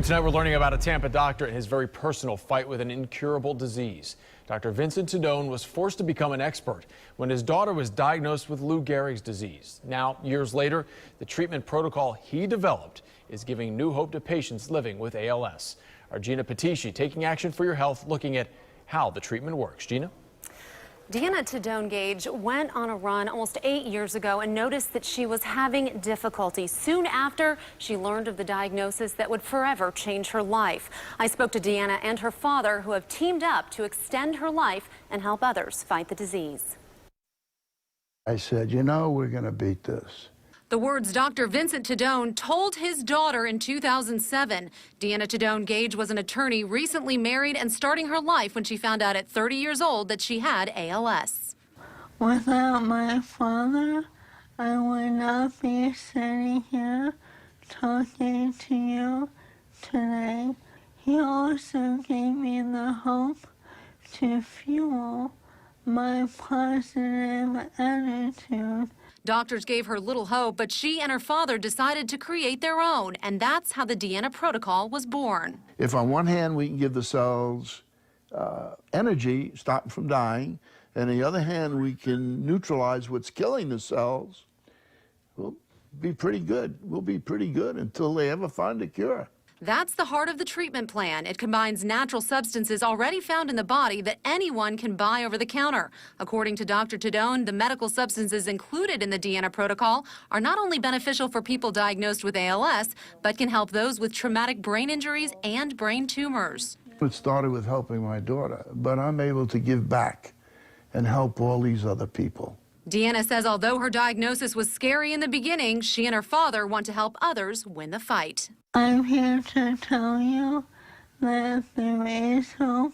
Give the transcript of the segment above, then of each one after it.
Tonight we're learning about a Tampa doctor and his very personal fight with an incurable disease. Dr. Vincent Tedone was forced to become an expert when his daughter was diagnosed with Lou Gehrig's disease. Now, years later, the treatment protocol he developed is giving new hope to patients living with ALS. Our Gina Patishi taking action for your health, looking at how the treatment works. Gina? Deanna Tedone Gage went on a run almost 8 years ago and noticed that she was having difficulty. Soon after, she learned of the diagnosis that would forever change her life. I spoke to Deanna and her father, who have teamed up to extend her life and help others fight the disease. I said, you know, we're going to beat this. The words Dr. Vincent Tedone told his daughter in 2007. Deanna Tedone Gage was an attorney, recently married and starting her life when she found out at 30 years old that she had ALS. Without my father, I would not be sitting here talking to you today. He also gave me the hope to fuel my positive attitude. Doctors gave her little hope, but she and her father decided to create their own, and that's how the Deanna protocol was born. If on one hand we can give the cells energy, stop them from dying, and on the other hand we can neutralize what's killing the cells, we'll be pretty good. We'll be pretty good until they ever find a cure. That's the heart of the treatment plan. It combines natural substances already found in the body that anyone can buy over the counter. According to Dr. Tedone, the medical substances included in the Deanna protocol are not only beneficial for people diagnosed with ALS, but can help those with traumatic brain injuries and brain tumors. It started with helping my daughter, but I'm able to give back and help all these other people. Deanna says although her diagnosis was scary in the beginning, she and her father want to help others win the fight. I'm here to tell you that there is hope.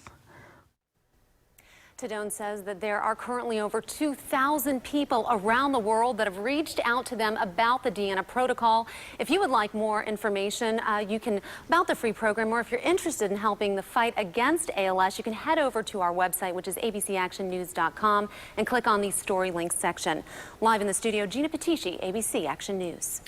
Tedone says that there are currently over 2,000 people around the world that have reached out to them about the Deanna protocol. If you would like more information about the free program, or if you're interested in helping the fight against ALS, you can head over to our website, which is abcactionnews.com, and click on the story links section. Live in the studio, Gina Patishi, ABC Action News.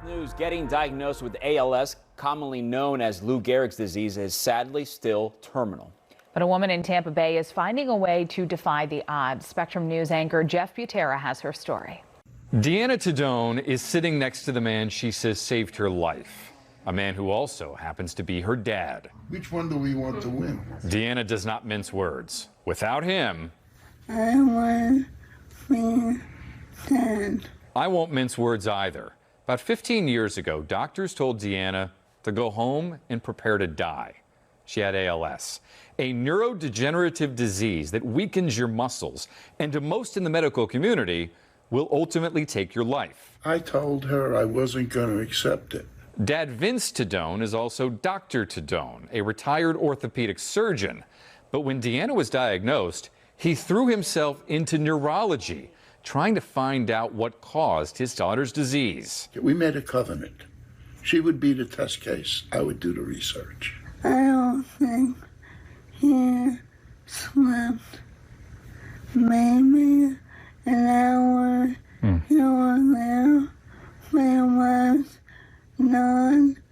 News: getting diagnosed with ALS, commonly known as Lou Gehrig's disease, is sadly still terminal. But a woman in Tampa Bay is finding a way to defy the odds. Spectrum News anchor Jeff Butera has her story. Deanna Tedone is sitting next to the man she says saved her life, a man who also happens to be her dad. Which one do we want to win? Deanna does not mince words. Without him, I want to be dead. I won't mince words either. About 15 years ago, doctors told Deanna to go home and prepare to die. She had ALS, a neurodegenerative disease that weakens your muscles and to most in the medical community will ultimately take your life. I told her I wasn't going to accept it. Dad Vince Tedone is also Dr. Tedone, a retired orthopedic surgeon. But when Deanna was diagnosed, he threw himself into neurology, trying to find out what caused his daughter's disease. We made a covenant. She would be the test case. I would do the research. I don't think he slept. Maybe an hour here or there. There was non-stop.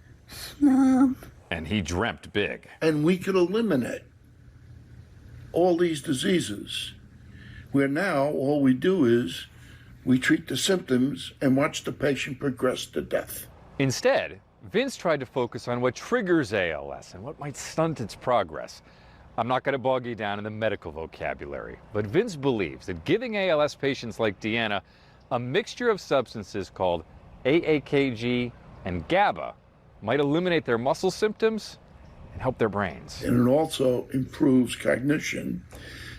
And he dreamt big. And we could eliminate all these diseases, where now all we do is we treat the symptoms and watch the patient progress to death. Instead, Vince tried to focus on what triggers ALS and what might stunt its progress. I'm not going to bog you down in the medical vocabulary, but Vince believes that giving ALS patients like Deanna a mixture of substances called AAKG and GABA might eliminate their muscle symptoms and help their brains. And it also improves cognition,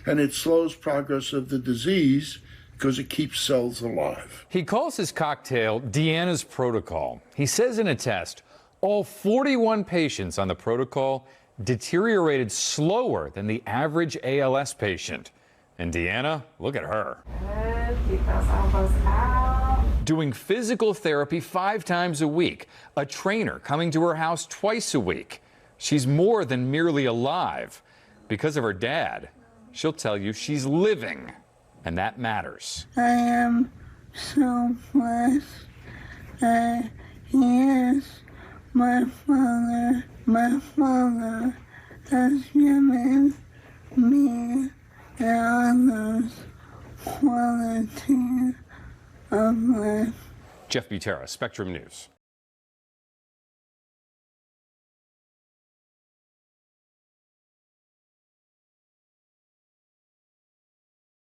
and it slows progress of the disease because it keeps cells alive. He calls his cocktail Deanna's protocol. He says in a test, all 41 patients on the protocol deteriorated slower than the average ALS patient. And Deanna, look at her. Keep those elbows out. Doing physical therapy 5 times a week, a trainer coming to her house twice a week. She's more than merely alive. Because of her dad, she'll tell you she's living, and that matters. I am so blessed. that he is my father has given me and others quality of life. Jeff Butera, Spectrum News.